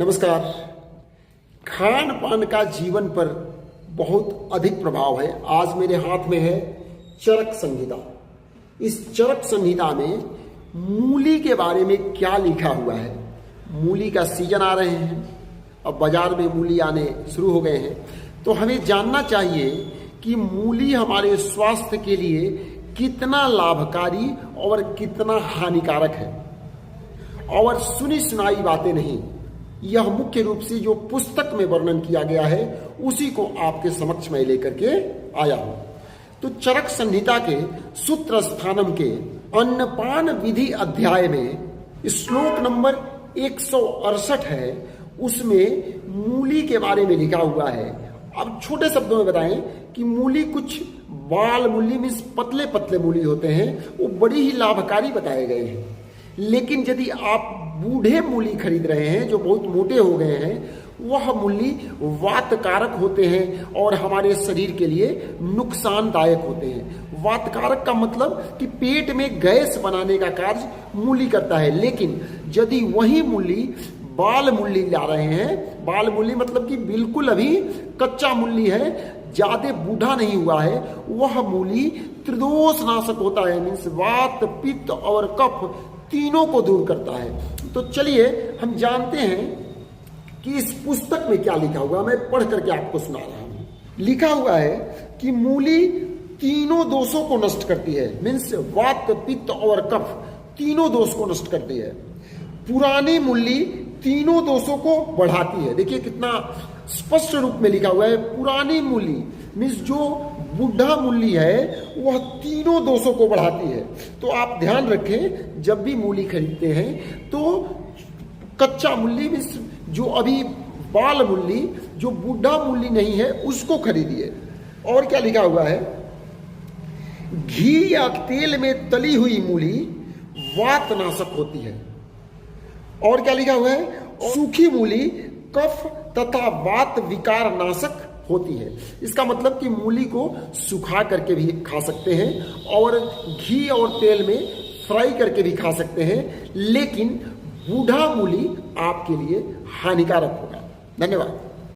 नमस्कार। खान पान का जीवन पर बहुत अधिक प्रभाव है। आज मेरे हाथ में है चरक संहिता। इस चरक संहिता में मूली के बारे में क्या लिखा हुआ है। मूली का सीजन आ रहे हैं, अब बाजार में मूली आने शुरू हो गए हैं, तो हमें जानना चाहिए कि मूली हमारे स्वास्थ्य के लिए कितना लाभकारी और कितना हानिकारक है। और सुनी सुनाई बातें नहीं, यह मुख्य रूप से जो पुस्तक में वर्णन किया गया है उसी को आपके समक्ष मैं लेकर के आया हूं। तो चरक संहिता के सूत्र स्थानम के अन्नपान विधि अध्याय में श्लोक नंबर 168 है, उसमें मूली के बारे में लिखा हुआ है। अब छोटे शब्दों में बताएं कि मूली कुछ बाल मूली मीन्स पतले पतले मूली होते हैं, वो बड़ी ही लाभकारी बताए गए हैं। लेकिन यदि आप बूढ़े मूली खरीद रहे हैं जो बहुत मोटे हो गए हैं, वह मूली वातकारक होते हैं और हमारे शरीर के लिए नुकसानदायक होते हैं। वातकारक का मतलब कि पेट में गैस बनाने का कार्य मूली करता है। लेकिन यदि वही मूली बाल मूली ला रहे हैं, बाल मूली मतलब कि बिल्कुल अभी कच्चा मूली है, ज्यादा बूढ़ा नहीं हुआ है, वह मूली त्रिदोष नाशक होता है, मीन्स वात पित्त और कफ तीनों को दूर करता है। तो चलिए हम जानते हैं कि इस पुस्तक में क्या लिखा हुआ। मैं पढ़ करके आपको सुना रहा हूं। लिखा हुआ है कि मूली तीनों दोषों को नष्ट करती है, मीन्स वात पित्त और कफ तीनों दोष को नष्ट करती है। पुरानी मूली तीनों दोषों को बढ़ाती है। देखिए कितना स्पष्ट रूप में लिखा हुआ है। पुरानी मूली मीन्स जो बूढ़ा मूली है वह तीनों दोषों को बढ़ाती है। तो आप ध्यान रखें, जब भी मूली खरीदते हैं तो कच्चा मूली मीन्स जो अभी बाल मूली, जो बूढ़ा मूली नहीं है, उसको खरीदिए। और क्या लिखा हुआ है, घी या तेल में तली हुई मूली वातनाशक होती है। और क्या लिखा हुआ है, सूखी मूली कफ तथा वात विकार नाशक होती है। इसका मतलब कि मूली को सुखा करके भी खा सकते हैं और घी और तेल में फ्राई करके भी खा सकते हैं, लेकिन बूढ़ा मूली आपके लिए हानिकारक होगा। धन्यवाद।